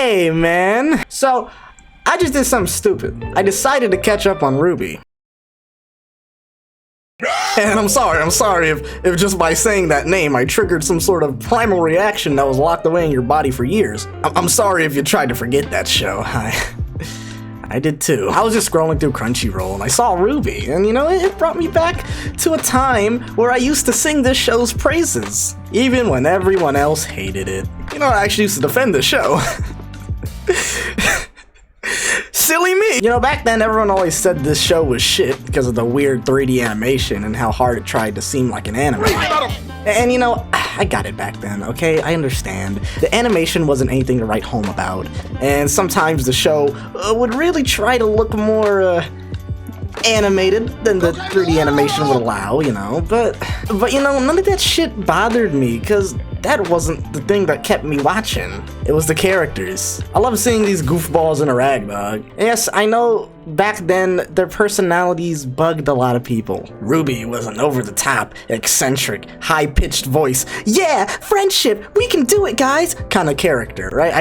Hey, man. So, I just did something stupid. I decided to catch up on RWBY. And I'm sorry if just by saying that name I triggered some sort of primal reaction that was locked away in your body for years. I'm sorry if you tried to forget that show. I did too. I was just scrolling through Crunchyroll and I saw RWBY, and you know, it brought me back to a time where I used to sing this show's praises, even when everyone else hated it. You know, I actually used to defend the show. Silly me! You know, back then everyone always said this show was shit because of the weird 3D animation and how hard it tried to seem like an anime. And you know, I got it back then, okay? I understand. The animation wasn't anything to write home about, and sometimes the show would really try to look more animated than the 3D animation would allow, you know, but you know, none of that shit bothered me, because that wasn't the thing that kept me watching. It was the characters. I love seeing these goofballs interact, dog. Yes, I know back then their personalities bugged a lot of people. RWBY was an over-the-top, eccentric, high-pitched voice, yeah, friendship, we can do it, guys, kind of character, right?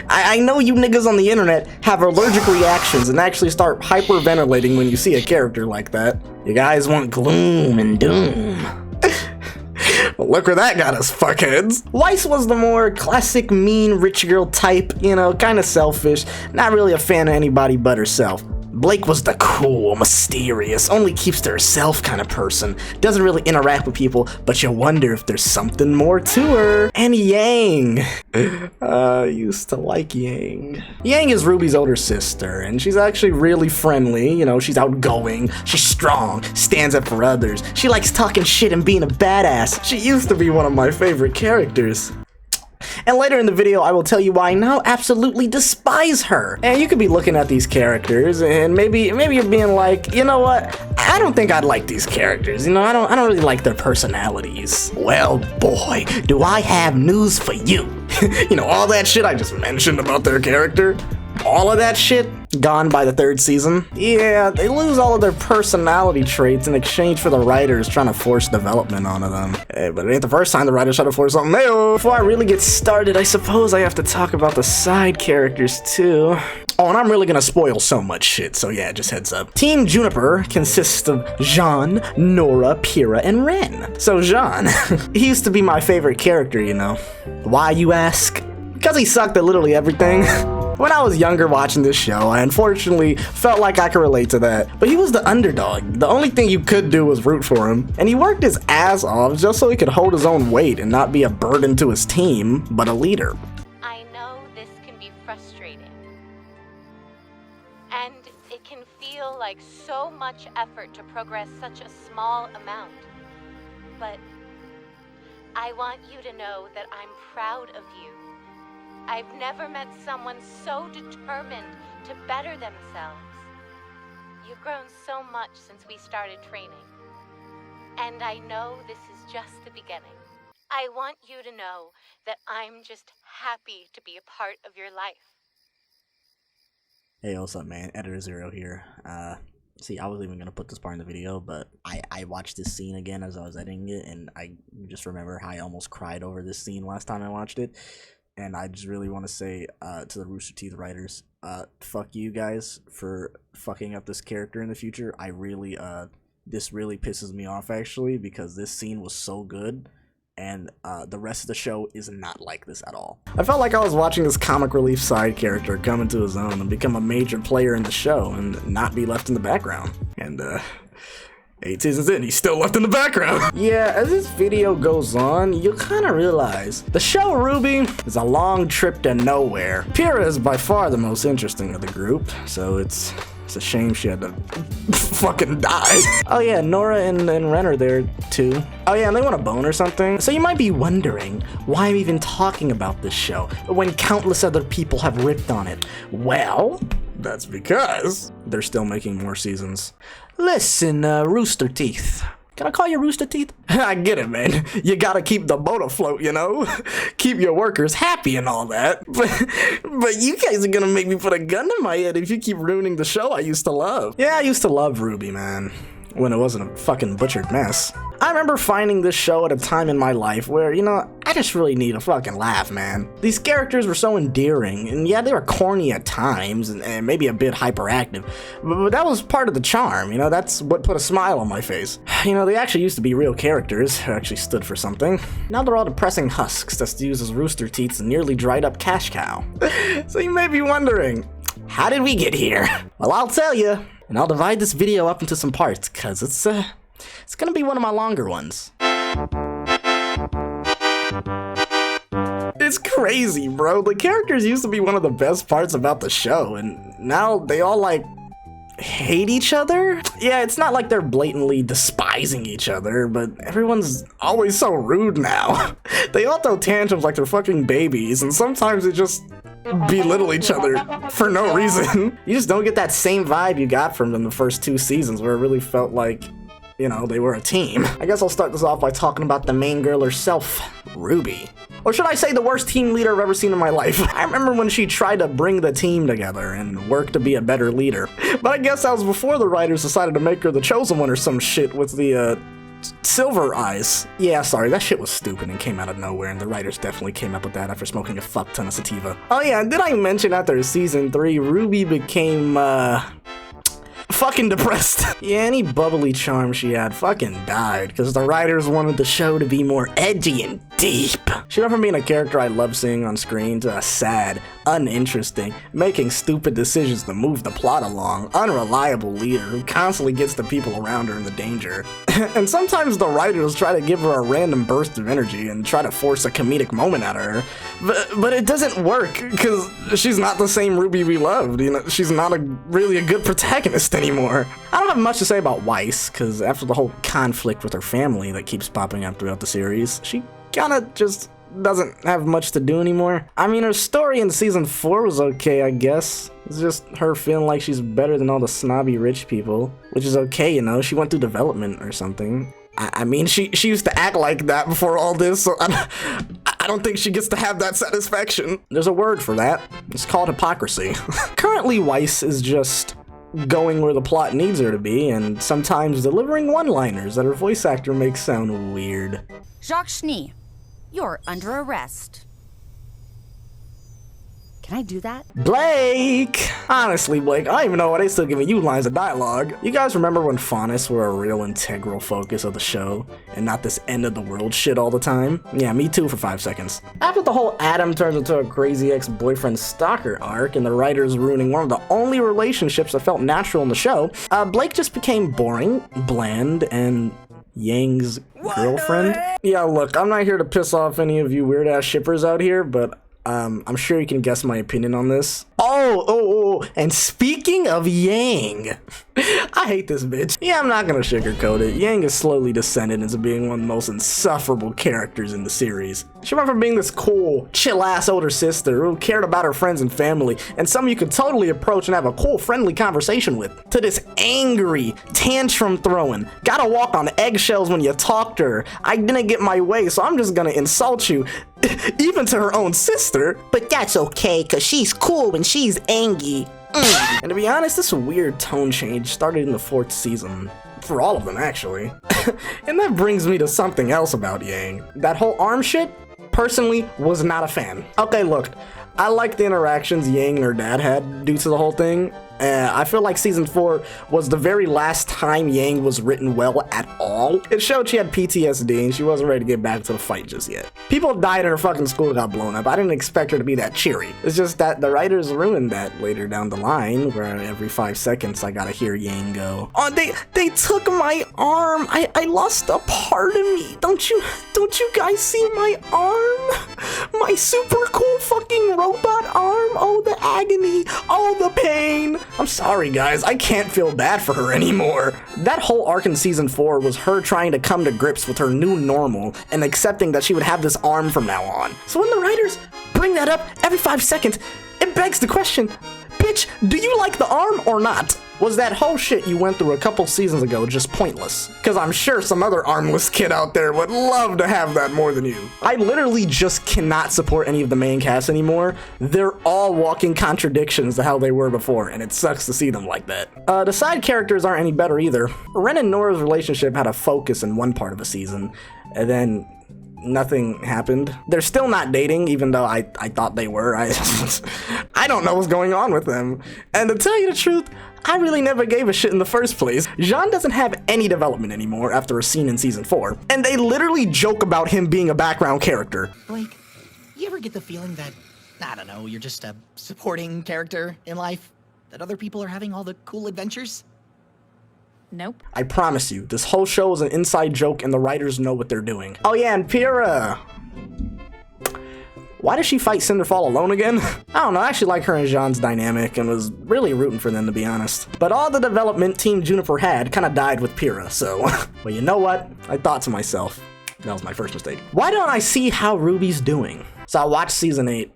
I know you niggas on the internet have allergic reactions and actually start hyperventilating when you see a character like that. You guys want gloom and doom. Well, look where that got us, fuckheads. Weiss was the more classic mean rich girl type, you know, kind of selfish, not really a fan of anybody but herself. Blake was the cool, mysterious, only keeps to herself kind of person. Doesn't really interact with people, but you wonder if there's something more to her. And Yang. I used to like Yang. Yang is RWBY's older sister, and she's actually really friendly. You know, she's outgoing, she's strong, stands up for others. She likes talking shit and being a badass. She used to be one of my favorite characters. And later in the video, I will tell you why I now absolutely despise her. And you could be looking at these characters, and maybe you're being like, you know what? I don't think I'd like these characters. You know, I don't really like their personalities. Well, boy, do I have news for you. You know, all that shit I just mentioned about their character, all of that shit, gone by the 3rd season. Yeah, they lose all of their personality traits in exchange for the writers trying to force development onto them. Hey, but it ain't the first time the writers try to force something new. Before I really get started, I suppose I have to talk about the side characters too. Oh, and I'm really gonna spoil so much shit, so yeah, just heads up. Team Juniper consists of Jean, Nora, Pyrrha, and Ren. So Jean, he used to be my favorite character, you know. Why, you ask? Because he sucked at literally everything. When I was younger watching this show, I unfortunately felt like I could relate to that. But he was the underdog. The only thing you could do was root for him. And he worked his ass off just so he could hold his own weight and not be a burden to his team, but a leader. I know this can be frustrating. And it can feel like so much effort to progress such a small amount. But I want you to know that I'm proud of you. I've never met someone so determined to better themselves. You've grown so much since we started training. And I know this is just the beginning. I want you to know that I'm just happy to be a part of your life. Hey, what's up, man? Editor Xero here. See, I wasn't even gonna put this part in the video, but I watched this scene again as I was editing it, and I just remember how I almost cried over this scene last time I watched it. And I just really want to say to the Rooster Teeth writers, fuck you guys for fucking up this character in the future. I really, this really pisses me off actually, because this scene was so good, and the rest of the show is not like this at all. I felt like I was watching this comic relief side character come into his own and become a major player in the show and not be left in the background. And 8 seasons in, he's still left in the background. Yeah, as this video goes on, you'll kind of realize the show RWBY is a long trip to nowhere. Pyrrha is by far the most interesting of the group, so it's a shame she had to fucking die. Oh yeah, Nora and Ren are there too. Oh yeah, and they want a bone or something. So you might be wondering why I'm even talking about this show when countless other people have ripped on it. Well, that's because they're still making more seasons. Listen, Rooster Teeth. Can I call you Rooster Teeth? I get it, man. You gotta keep the boat afloat, you know? Keep your workers happy and all that. But you guys are gonna make me put a gun to my head if you keep ruining the show I used to love. Yeah, I used to love RWBY, man. when it wasn't a fucking butchered mess. I remember finding this show at a time in my life where, you know, I just really need a fucking laugh, man. These characters were so endearing, and yeah, they were corny at times, and maybe a bit hyperactive, but that was part of the charm, you know, that's what put a smile on my face. You know, they actually used to be real characters who actually stood for something. Now they're all depressing husks that's used as rooster teats and nearly dried up cash cow. So you may be wondering, how did we get here? Well, I'll tell you, and I'll divide this video up into some parts, cause it's gonna be one of my longer ones. It's crazy, bro. The characters used to be one of the best parts about the show, and now they all, like, hate each other? Yeah, it's not like they're blatantly despising each other, but everyone's always so rude now. They all throw tantrums like they're fucking babies, and sometimes they just belittle each other for no reason. You just don't get that same vibe you got from them the first 2 seasons, where it really felt like, you know, they were a team. I guess I'll start this off by talking about the main girl herself, RWBY. Or should I say the worst team leader I've ever seen in my life. I remember when she tried to bring the team together and work to be a better leader. But I guess that was before the writers decided to make her the chosen one or some shit with the, silver eyes. Yeah, sorry, that shit was stupid and came out of nowhere, and the writers definitely came up with that after smoking a fuck ton of sativa. Oh yeah, did I mention after season 3, RWBY became, fucking depressed. Yeah, any bubbly charm she had fucking died, because the writers wanted the show to be more edgy and deep. She went from being a character I love seeing on screen to a sad, uninteresting, making stupid decisions to move the plot along, unreliable leader who constantly gets the people around her into danger. And sometimes the writers try to give her a random burst of energy and try to force a comedic moment out of her, but it doesn't work, because she's not the same RWBY we loved, you know, she's not really a good protagonist anymore. I don't have much to say about Weiss, because after the whole conflict with her family that keeps popping up throughout the series, she kinda just doesn't have much to do anymore. I mean, her story in season 4 was okay, I guess. It's just her feeling like she's better than all the snobby rich people, which is okay, you know, she went through development or something. I mean, she used to act like that before all this, so I don't think she gets to have that satisfaction. There's a word for that. It's called hypocrisy. Currently, Weiss is just going where the plot needs her to be, and sometimes delivering one-liners that her voice actor makes sound weird. Jacques Schnee, you're under arrest. Can I do that? Blake! Honestly, Blake, I don't even know why they still giving you lines of dialogue. You guys remember when faunus were a real integral focus of the show, and not this end-of-the-world shit all the time? Yeah, me too for 5 seconds. After the whole Adam turns into a crazy ex-boyfriend stalker arc, and the writers ruining one of the only relationships that felt natural in the show, Blake just became boring, bland, and Yang's girlfriend. Yeah, look, I'm not here to piss off any of you weird-ass shippers out here, but I'm sure you can guess my opinion on this. Oh, and speaking of Yang, I hate this bitch. Yeah, I'm not gonna sugarcoat it. Yang is slowly descended into being one of the most insufferable characters in the series. She went from being this cool, chill-ass older sister who cared about her friends and family, and someone you could totally approach and have a cool, friendly conversation with, to this angry, tantrum-throwing, gotta walk on eggshells when you talk to her, I didn't get my way, so I'm just gonna insult you, even to her own sister. But that's okay, cause she's cool when she's angry. And to be honest, this weird tone change started in the 4th season. For all of them, actually. And that brings me to something else about Yang. That whole arm shit, personally, was not a fan. Okay, look, I like the interactions Yang and her dad had due to the whole thing. I feel like season 4 was the very last time Yang was written well at all. It showed she had PTSD and she wasn't ready to get back to the fight just yet. People died and her fucking school got blown up. I didn't expect her to be that cheery. It's just that the writers ruined that later down the line, where every 5 seconds I gotta hear Yang go, "Oh, they took my arm. I lost a part of me. Don't you guys see my arm? My super cool fucking robot arm. Oh, the agony. Oh, the pain." I'm sorry, guys, I can't feel bad for her anymore. That whole arc in season 4 was her trying to come to grips with her new normal and accepting that she would have this arm from now on. So when the writers bring that up every 5 seconds, it begs the question, bitch, do you like the arm or not? Was that whole shit you went through a couple seasons ago just pointless? Because I'm sure some other armless kid out there would love to have that more than you. I literally just cannot support any of the main cast anymore. They're all walking contradictions to how they were before, and it sucks to see them like that. The side characters aren't any better either. Ren and Nora's relationship had a focus in one part of the season, and then nothing happened. They're still not dating, even though I thought they were. I don't know what's going on with them. And to tell you the truth, I really never gave a shit in the first place. Jean doesn't have any development anymore after a scene in season 4. And they literally joke about him being a background character. Blake, you ever get the feeling that, I don't know, you're just a supporting character in life? That other people are having all the cool adventures? Nope. I promise you, this whole show is an inside joke and the writers know what they're doing. Oh yeah, and Pyrrha. Why does she fight Cinderfall alone again? I don't know, I actually like her and Jean's dynamic and was really rooting for them, to be honest. But all the development Team Juniper had kind of died with Pyrrha, so... Well, you know what? I thought to myself, that was my first mistake. Why don't I see how RWBY's doing? So I watched season 8.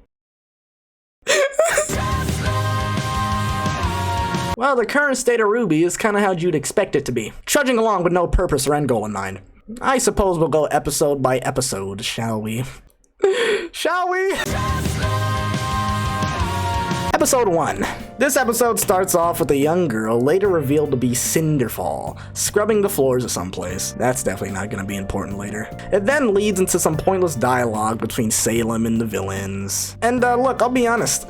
Well, the current state of RWBY is kind of how you'd expect it to be. Trudging along with no purpose or end goal in mind. I suppose we'll go episode by episode, shall we? Shall we? Episode 1. This episode starts off with a young girl, later revealed to be Cinderfall, scrubbing the floors of someplace. That's definitely not going to be important later. It then leads into some pointless dialogue between Salem and the villains. And look, I'll be honest,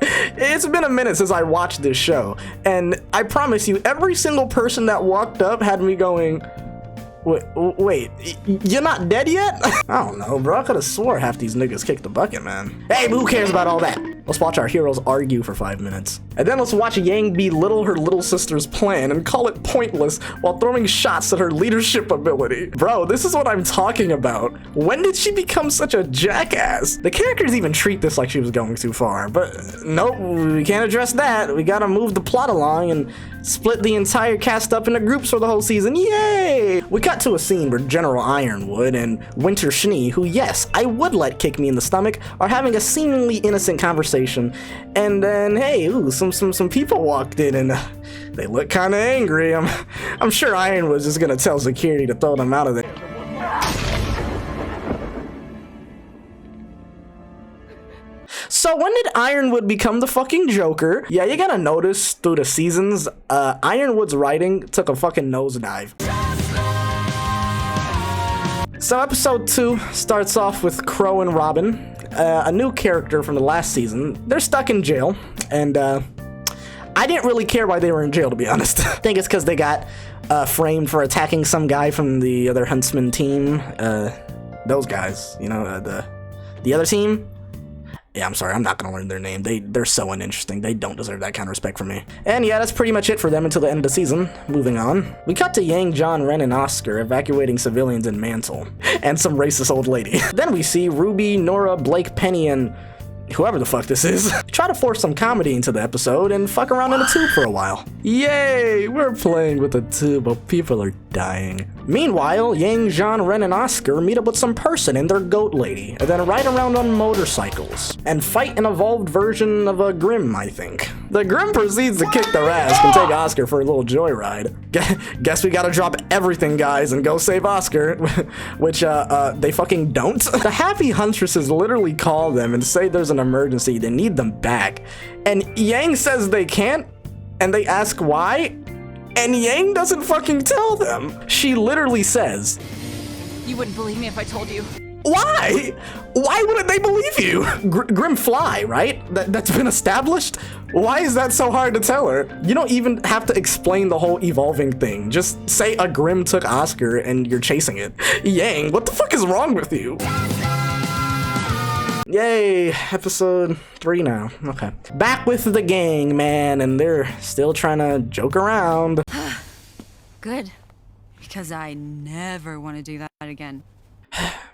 it's been a minute since I watched this show, and I promise you, every single person that walked up had me going, wait, you're not dead yet? I don't know, bro. I could have swore half these niggas kicked the bucket, man. Hey, but who cares about all that? Let's watch our heroes argue for 5 minutes. And then let's watch Yang belittle her little sister's plan and call it pointless while throwing shots at her leadership ability. Bro, this is what I'm talking about. When did she become such a jackass? The characters even treat this like she was going too far, but nope, we can't address that. We gotta move the plot along and split the entire cast up into groups for the whole season. Yay! We cut to a scene where General Ironwood and Winter Schnee, who yes, I would let kick me in the stomach, are having a seemingly innocent conversation. And then, hey, ooh, some people walked in and they look kind of angry. I'm sure Ironwood's just gonna tell security to throw them out of there. So when did Ironwood become the fucking Joker? Yeah, you gotta notice through the seasons, Ironwood's writing took a fucking nosedive. So episode 2 starts off with Crow and Robin, a new character from the last season. They're stuck in jail, and I didn't really care why they were in jail, to be honest. I think it's because they got framed for attacking some guy from the other Huntsman team. Those guys, you know, the other team. Yeah, I'm sorry, I'm not gonna learn their name. They're so uninteresting. They don't deserve that kind of respect from me. And yeah, that's pretty much it for them until the end of the season. Moving on. We cut to Yang, John, Ren, and Oscar evacuating civilians in Mantle. And some racist old lady. Then we see RWBY, Nora, Blake, Penny, and whoever the fuck this is, try to force some comedy into the episode and fuck around in a tube for a while. Yay, we're playing with a tube, but people are dying. Meanwhile, Yang, Jean, Ren, and Oscar meet up with some person and their goat lady, and then ride around on motorcycles, and fight an evolved version of a Grimm, I think. The Grimm proceeds to kick their ass and take Oscar for a little joyride. Guess we gotta drop everything, guys, and go save Oscar, which, they fucking don't. The Happy Huntresses literally call them and say there's an emergency, they need them back. And Yang says they can't, and they ask why, and Yang doesn't fucking tell them. She literally says, You wouldn't believe me if I told you. Why? Why wouldn't they believe you? Grimm fly, right? That's been established? Why is that so hard to tell her? You don't even have to explain the whole evolving thing. Just say a Grimm took Oscar and you're chasing it. Yang, what the fuck is wrong with you? Yay, episode 3 now. Okay. Back with the gang, man, and they're still trying to joke around. Good, because I never want to do that again.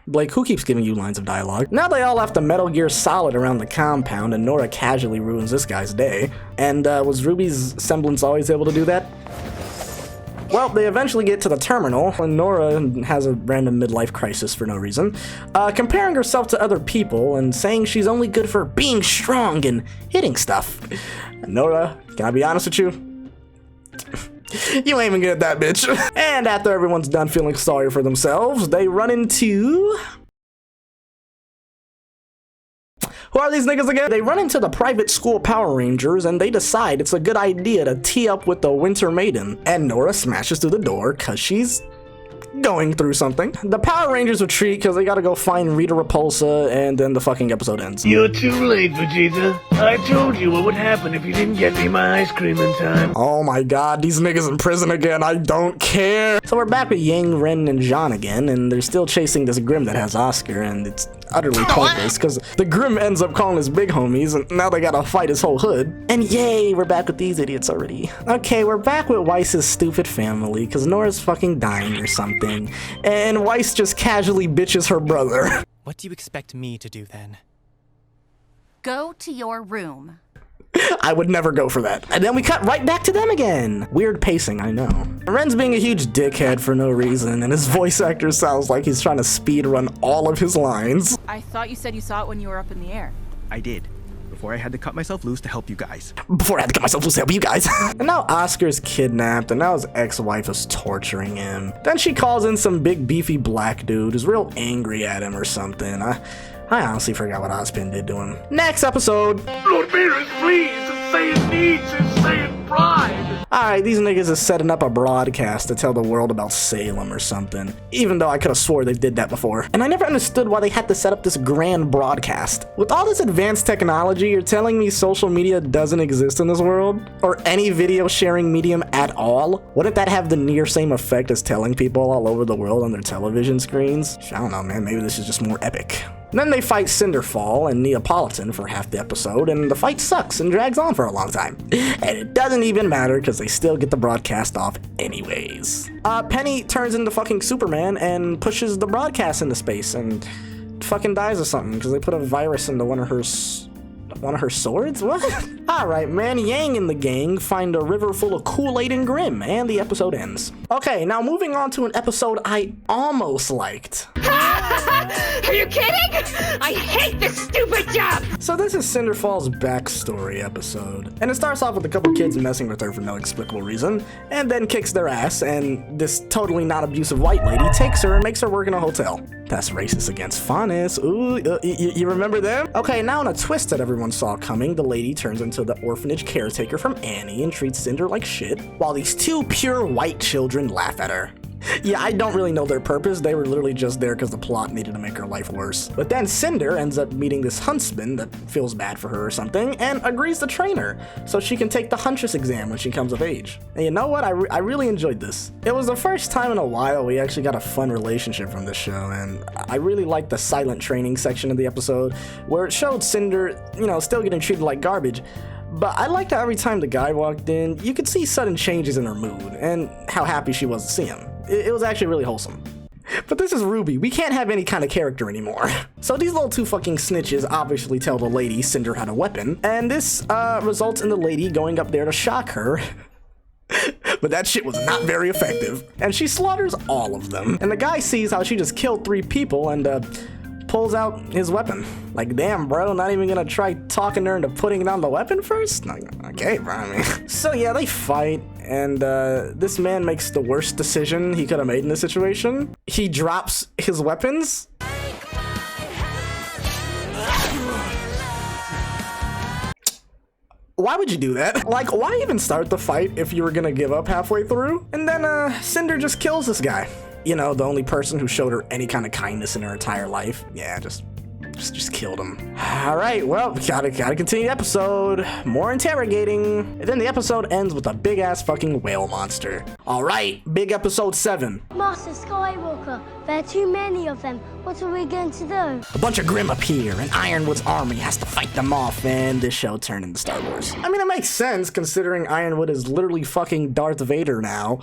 Blake, who keeps giving you lines of dialogue? Now they all left the Metal Gear Solid around the compound, and Nora casually ruins this guy's day. And was RWBY's semblance always able to do that? Well, they eventually get to the terminal, and Nora has a random midlife crisis for no reason, comparing herself to other people and saying she's only good for being strong and hitting stuff. And Nora, can I be honest with you? You ain't even get that, bitch. And after everyone's done feeling sorry for themselves, they run into... Who are these niggas again? They run into the private school Power Rangers and they decide it's a good idea to tee up with the Winter Maiden. And Nora smashes through the door cause she's going through something. The Power Rangers retreat because they gotta go find Rita Repulsa, and then the fucking episode ends. You're too late, Vegeta. I told you what would happen if you didn't get me my ice cream in time. Oh my god, these niggas in prison again, I don't care. So we're back with Yang, Ren, and Jean again, and they're still chasing this Grimm that has Oscar, and it's utterly pointless because the Grimm ends up calling his big homies, and now they gotta fight his whole hood. And yay, we're back with these idiots already. Okay, we're back with Weiss's stupid family because Nora's fucking dying or something, and Weiss just casually bitches her brother. What do you expect me to do then? Go to your room. I would never go for that. And then we cut right back to them again. Weird pacing, I know. Ren's being a huge dickhead for no reason, and his voice actor sounds like he's trying to speed run all of his lines. I thought you said you saw it when you were up in the air. I did. Before I had to cut myself loose to help you guys. And now Oscar's kidnapped, and now his ex-wife is torturing him. Then she calls in some big beefy black dude who's real angry at him or something. I honestly forgot what Ozpin did to him. Next episode. Lord Beerus, please, his Saiyan needs his Saiyan pride. Alright, these niggas is setting up a broadcast to tell the world about Salem or something. Even though I could have swore they did that before. And I never understood why they had to set up this grand broadcast. With all this advanced technology, you're telling me social media doesn't exist in this world? Or any video sharing medium at all? Wouldn't that have the near same effect as telling people all over the world on their television screens? I don't know, man, maybe this is just more epic. Then they fight Cinderfall and Neapolitan for half the episode, and the fight sucks and drags on for a long time. And it doesn't even matter because they still get the broadcast off anyways. Penny turns into fucking Superman and pushes the broadcast into space and fucking dies or something because they put a virus into one of her swords? What? Alright, man, Yang and the gang find a river full of Kool-Aid and Grimm, and the episode ends. Okay, now moving on to an episode I almost liked. Are you kidding? I hate this stupid job! So this is Cinderfall's backstory episode, and it starts off with a couple kids messing with her for no explicable reason, and then kicks their ass, and this totally not abusive white lady takes her and makes her work in a hotel. That's racist against Faunus. Ooh, you remember them? Okay, now in a twist that everyone saw coming, the lady turns into the orphanage caretaker from Annie and treats Cinder like shit, while these two pure white children laugh at her. Yeah, I don't really know their purpose. They were literally just there because the plot needed to make her life worse. But then Cinder ends up meeting this huntsman that feels bad for her or something and agrees to train her so she can take the Huntress exam when she comes of age. And you know what? I really enjoyed this. It was the first time in a while we actually got a fun relationship from this show, and I really liked the silent training section of the episode where it showed Cinder, you know, still getting treated like garbage. But I liked how every time the guy walked in, you could see sudden changes in her mood and how happy she was to see him. It was actually really wholesome. But this is RWBY. We can't have any kind of character anymore. So these little two fucking snitches obviously tell the lady Cinder had a weapon, and this results in the lady going up there to shock her. But that shit was not very effective. And she slaughters all of them. And the guy sees how she just killed 3 people and pulls out his weapon. Like, damn, bro, not even gonna try talking her into putting down the weapon first? Like, okay, bro, I mean. So yeah, they fight, and this man makes the worst decision he could have made in this situation. He drops his weapons. Why would you do that? Like, why even start the fight if you were gonna give up halfway through? And then Cinder just kills this guy. You know, the only person who showed her any kind of kindness in her entire life. Yeah, just killed him. All right, well, gotta continue the episode. More interrogating. And then the episode ends with a big ass fucking whale monster. All right, big episode 7. Master Skywalker, there are too many of them. What are we going to do? A bunch of Grimm appear, and Ironwood's army has to fight them off, and this show turned into Star Wars. I mean, it makes sense considering Ironwood is literally fucking Darth Vader now.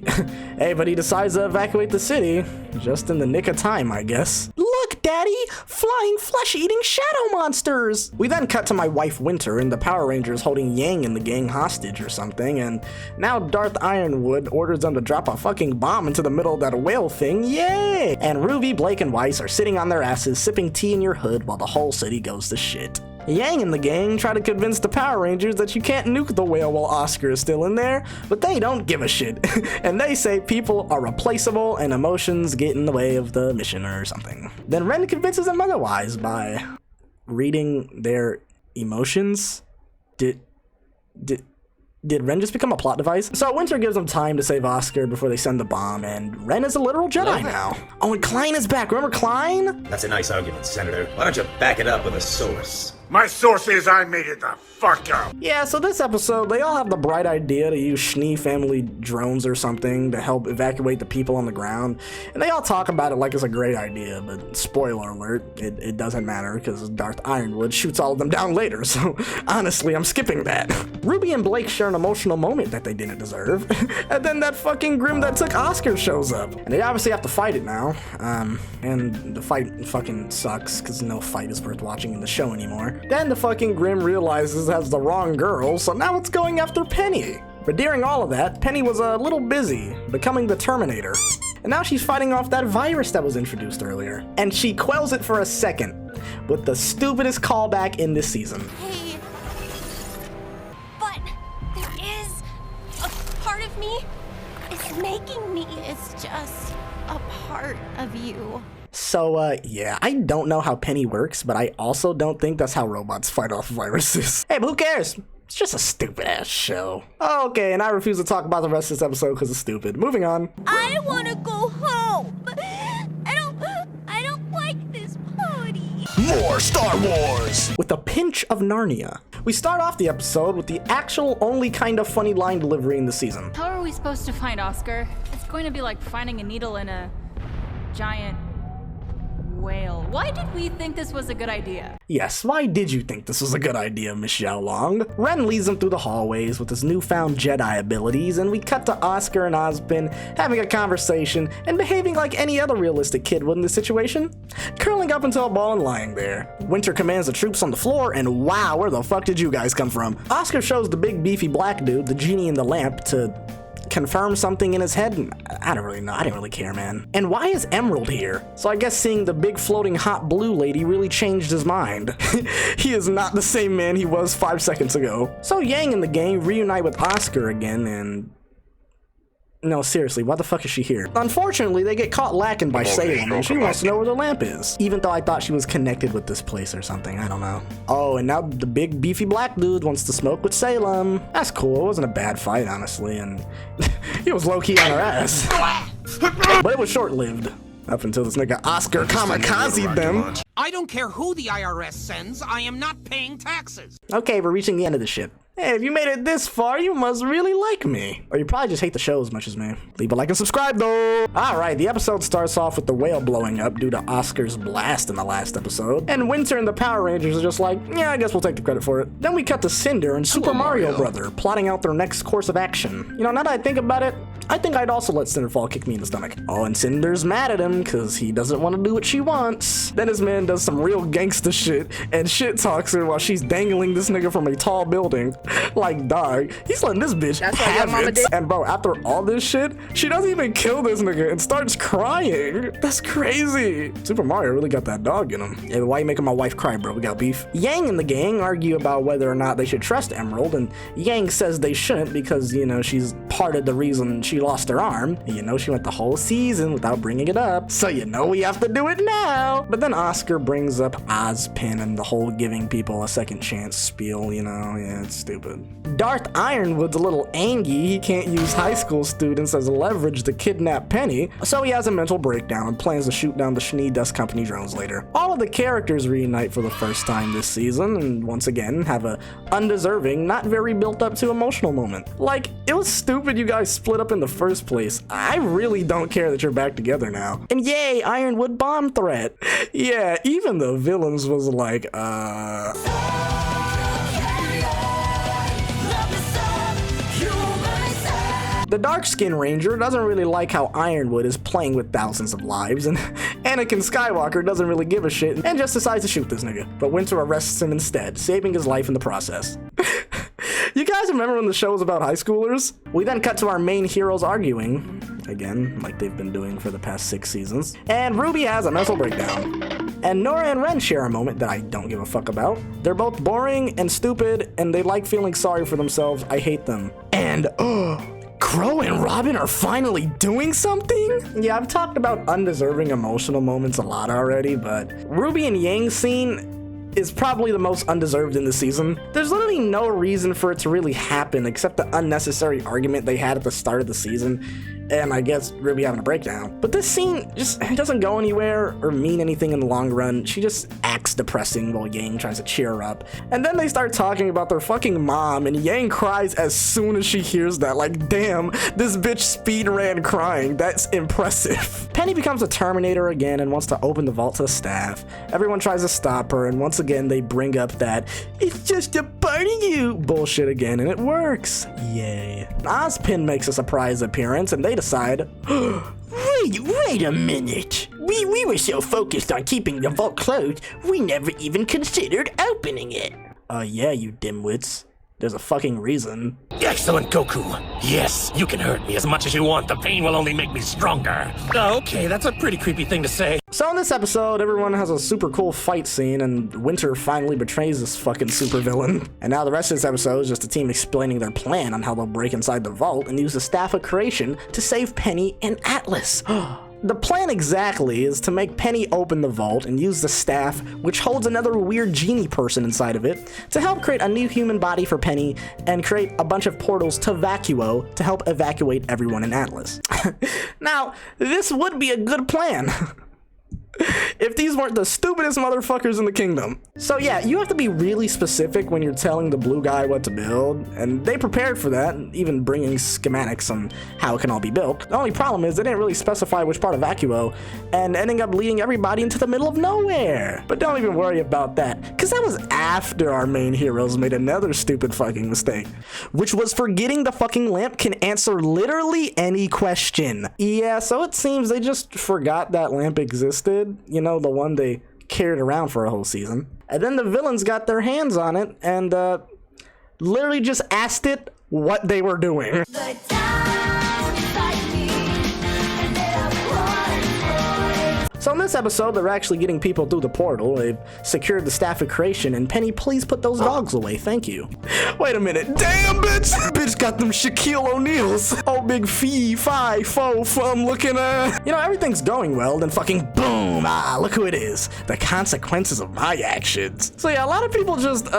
Hey, but he decides to evacuate the city, just in the nick of time, I guess. Look, Daddy! Flying, flesh-eating shadow monsters! We then cut to my wife Winter and the Power Rangers holding Yang and the gang hostage or something, and now Darth Ironwood orders them to drop a fucking bomb into the middle of that whale thing. Yay! And RWBY, Blake, and Weiss are sitting on their asses sipping tea in your hood while the whole city goes to shit. Yang and the gang try to convince the Power Rangers that you can't nuke the whale while Oscar is still in there, but they don't give a shit. And they say people are replaceable and emotions get in the way of the mission or something. Then Ren convinces them otherwise by reading their emotions. Did Ren just become a plot device? So Winter gives them time to save Oscar before they send the bomb, and Ren is a literal Jedi now. Oh, and Klein is back. Remember Klein? That's a nice argument, Senator. Why don't you back it up with a source? My source is I made it the fuck up. Yeah, so this episode, they all have the bright idea to use Schnee family drones or something to help evacuate the people on the ground. And they all talk about it like it's a great idea, but spoiler alert, it doesn't matter because Darth Ironwood shoots all of them down later, so honestly, I'm skipping that. Ruby and Blake share an emotional moment that they didn't deserve, and then that fucking Grim that took Oscar shows up. And they obviously have to fight it now, and the fight fucking sucks because no fight is worth watching in the show anymore. Then the fucking Grim realizes it has the wrong girl, so now it's going after Penny. But during all of that, Penny was a little busy, becoming the Terminator. And now she's fighting off that virus that was introduced earlier. And she quells it for a second, with the stupidest callback in this season. Hey, but there is a part of me it's making me. It's just a part of you. So, yeah, I don't know how Penny works, but I also don't think that's how robots fight off viruses. Hey, but who cares? It's just a stupid-ass show. Okay, and I refuse to talk about the rest of this episode because it's stupid. Moving on. I want to go home. I don't like this party. More Star Wars! With a pinch of Narnia. We start off the episode with the actual only kind of funny line delivery in the season. How are we supposed to find Oscar? It's going to be like finding a needle in a giant whale. Why did we think this was a good idea? Yes, why did you think this was a good idea, Miss Xiaolong? Ren leads them through the hallways with his newfound Jedi abilities, and we cut to Oscar and Ozpin having a conversation and behaving like any other realistic kid would in this situation, curling up into a ball and lying there. Winter commands the troops on the floor, and wow, where the fuck did you guys come from? Oscar shows the big beefy black dude, the genie in the lamp, to confirm something in his head, and I don't really know. I didn't really care, man. And why is Emerald here? So I guess seeing the big floating hot blue lady really changed his mind. He is not the same man he was 5 seconds ago. So Yang and the gang reunite with Oscar again, and no, seriously, why the fuck is she here? Unfortunately, they get caught lacking by Salem, and she wants to know where the lamp is. Even though I thought she was connected with this place or something, I don't know. Oh, and now the big beefy black dude wants to smoke with Salem. That's cool, it wasn't a bad fight, honestly, and he was low-key on her ass. But it was short-lived. Up until this nigga Oscar kamikazed them. I don't care who the IRS sends, I am not paying taxes. Okay, we're reaching the end of the shit. Hey, if you made it this far, you must really like me. Or you probably just hate the show as much as me. Leave a like and subscribe, though. Alright, the episode starts off with the whale blowing up due to Oscar's blast in the last episode. And Winter and the Power Rangers are just like, yeah, I guess we'll take the credit for it. Then we cut to Cinder and Super Mario Brother plotting out their next course of action. You know, now that I think about it, I think I'd also let Cinderfall kick me in the stomach. Oh, and Cinder's mad at him because he doesn't want to do what she wants. Then his man does some real gangsta shit and shit talks her while she's dangling this nigga from a tall building. Like, dog, he's letting this bitch have it. And bro, after all this shit, she doesn't even kill this nigga and starts crying. That's crazy. Super Mario really got that dog in him. Hey, why you making my wife cry, bro? We got beef. Yang and the gang argue about whether or not they should trust Emerald, and Yang says they shouldn't because, you know, she's part of the reason she lost her arm. You know, she went the whole season without bringing it up, so you know we have to do it now. But then Oscar brings up Ozpin and the whole giving people a second chance spiel, you know? Yeah, it's stupid. Darth Ironwood's a little angry he can't use high school students as leverage to kidnap Penny, so he has a mental breakdown and plans to shoot down the Schnee Dust Company drones later. All of the characters reunite for the first time this season, and once again have a undeserving, not very built up to emotional moment. Like, it was stupid you guys split up in the first place. I really don't care that you're back together now. And yay, Ironwood bomb threat. Yeah, even the villains was like, The Dark-Skinned Ranger doesn't really like how Ironwood is playing with thousands of lives, and Anakin Skywalker doesn't really give a shit and just decides to shoot this nigga. But Winter arrests him instead, saving his life in the process. You guys remember when the show was about high schoolers? We then cut to our main heroes arguing, again, like they've been doing for the past 6 seasons, and RWBY has a mental breakdown. And Nora and Ren share a moment that I don't give a fuck about. They're both boring and stupid, and they like feeling sorry for themselves. I hate them. And, Crow and Robin are finally doing something? Yeah, I've talked about undeserving emotional moments a lot already, but Ruby and Yang's scene is probably the most undeserved in the season. There's literally no reason for it to really happen except the unnecessary argument they had at the start of the season, and I guess Ruby having a breakdown. But this scene just doesn't go anywhere or mean anything in the long run. She just acts depressing while Yang tries to cheer her up. And then they start talking about their fucking mom, and Yang cries as soon as she hears that. Like, damn, this bitch speed ran crying. That's impressive. Penny becomes a Terminator again and wants to open the vault to the staff. Everyone tries to stop her, and once again they bring up that it's just a part of you bullshit again, and it works. Yay. Ozpin makes a surprise appearance, and they decide, wait a minute. We were so focused on keeping the vault closed, we never even considered opening it. Yeah, you dimwits. There's a fucking reason. Excellent, Goku. Yes, you can hurt me as much as you want. The pain will only make me stronger. Okay, that's a pretty creepy thing to say. So in this episode, everyone has a super cool fight scene, and Winter finally betrays this fucking supervillain. And now the rest of this episode is just the team explaining their plan on how they'll break inside the vault and use the Staff of Creation to save Penny and Atlas. The plan exactly is to make Penny open the vault and use the staff, which holds another weird genie person inside of it, to help create a new human body for Penny and create a bunch of portals to Vacuo to help evacuate everyone in Atlas. Now, this would be a good plan. If these weren't the stupidest motherfuckers in the kingdom. So yeah, you have to be really specific when you're telling the blue guy what to build, and they prepared for that, even bringing schematics on how it can all be built. The only problem is they didn't really specify which part of Vacuo, and ending up leading everybody into the middle of nowhere. But don't even worry about that, because that was after our main heroes made another stupid fucking mistake, which was forgetting the fucking lamp can answer literally any question. Yeah, so it seems they just forgot that lamp existed. You know, the one they carried around for a whole season. And then the villains got their hands on it and literally just asked it what they were doing. So in this episode, they're actually getting people through the portal. They've secured the Staff of Creation, and Penny, please put those dogs away, thank you. Wait a minute, damn bitch! Bitch got them Shaquille O'Neals. Oh, big fee, fi, fo, fum looking, You know, everything's going well, then fucking boom, look who it is. The consequences of my actions. So yeah, a lot of people just,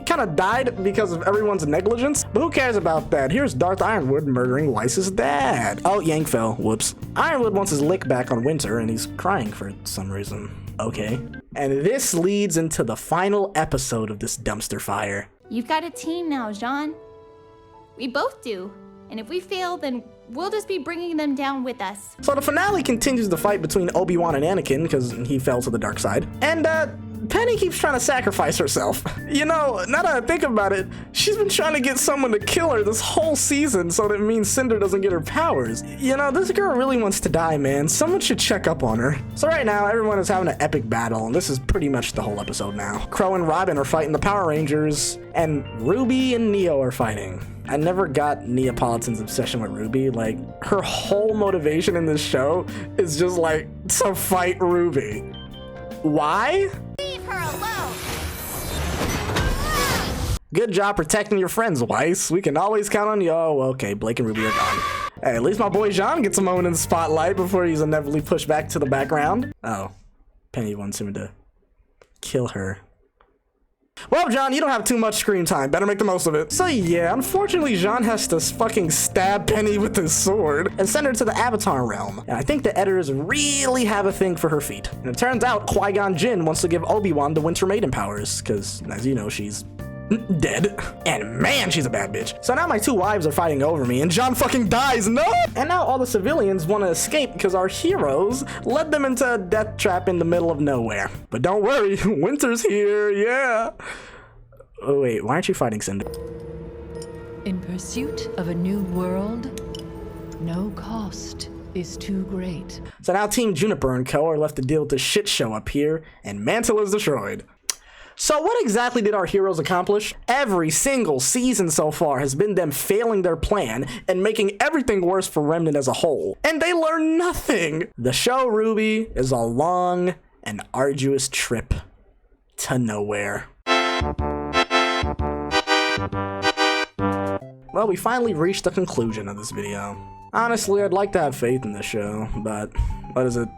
kind of died because of everyone's negligence, but who cares about that? Here's Darth Ironwood murdering Weiss's dad. Oh, Yang fell. Whoops. Ironwood wants his lick back on Winter, and he's crying for some reason. Okay. And this leads into the final episode of this dumpster fire. You've got a team now, Jean. We both do. And if we fail, then we'll just be bringing them down with us. So the finale continues the fight between Obi-Wan and Anakin, because he fell to the dark side. And, Penny keeps trying to sacrifice herself. You know, now that I think about it, she's been trying to get someone to kill her this whole season so that means Cinder doesn't get her powers. You know, this girl really wants to die, man. Someone should check up on her. So right now, everyone is having an epic battle, and this is pretty much the whole episode now. Crow and Robin are fighting the Power Rangers, and Ruby and Neo are fighting. I never got Neapolitan's obsession with Ruby. Like, her whole motivation in this show is just like to fight Ruby. Why? Leave her alone. Good job protecting your friends, Weiss. We can always count on you. Oh, okay, Blake and Ruby are gone. Hey, at least my boy Jean gets a moment in the spotlight before he's inevitably pushed back to the background. Oh, Penny wants him to kill her. Well, John, you don't have too much screen time. Better make the most of it. So yeah, unfortunately, Jean has to fucking stab Penny with his sword and send her to the Avatar realm. And I think the editors really have a thing for her feet. And it turns out Qui-Gon Jinn wants to give Obi-Wan the Winter Maiden powers, because, as you know, she's dead. And man, she's a bad bitch. So now my two wives are fighting over me, and John fucking dies, no! And now all the civilians want to escape because our heroes led them into a death trap in the middle of nowhere. But don't worry, Winter's here, yeah! Oh wait, why aren't you fighting Cinder? In pursuit of a new world, no cost is too great. So now Team Juniper and Co. are left to deal with the shit show up here, and Mantle is destroyed. So what exactly did our heroes accomplish? Every single season so far has been them failing their plan and making everything worse for Remnant as a whole. And they learn nothing! The show RWBY is a long an arduous trip to nowhere. Well, we finally reached the conclusion of this video. Honestly, I'd like to have faith in this show, but what is it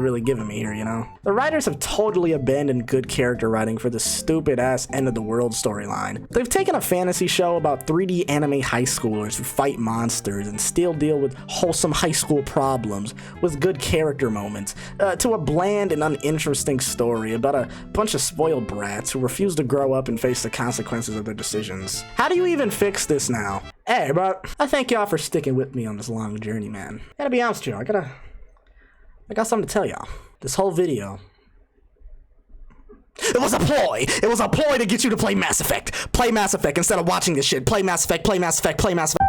really giving me here, you know? The writers have totally abandoned good character writing for the stupid-ass end-of-the-world storyline. They've taken a fantasy show about 3D anime high schoolers who fight monsters and still deal with wholesome high school problems with good character moments, to a bland and uninteresting story about a bunch of spoiled brats who refuse to grow up and face the consequences of their decisions. How do you even fix this now? Hey, but I thank y'all for sticking with me on this long journey, man. Gotta be honest with you, I got something to tell y'all. This whole video, it was a ploy! It was a ploy to get you to play Mass Effect! Play Mass Effect instead of watching this shit. Play Mass Effect, play Mass Effect, play Mass Effect.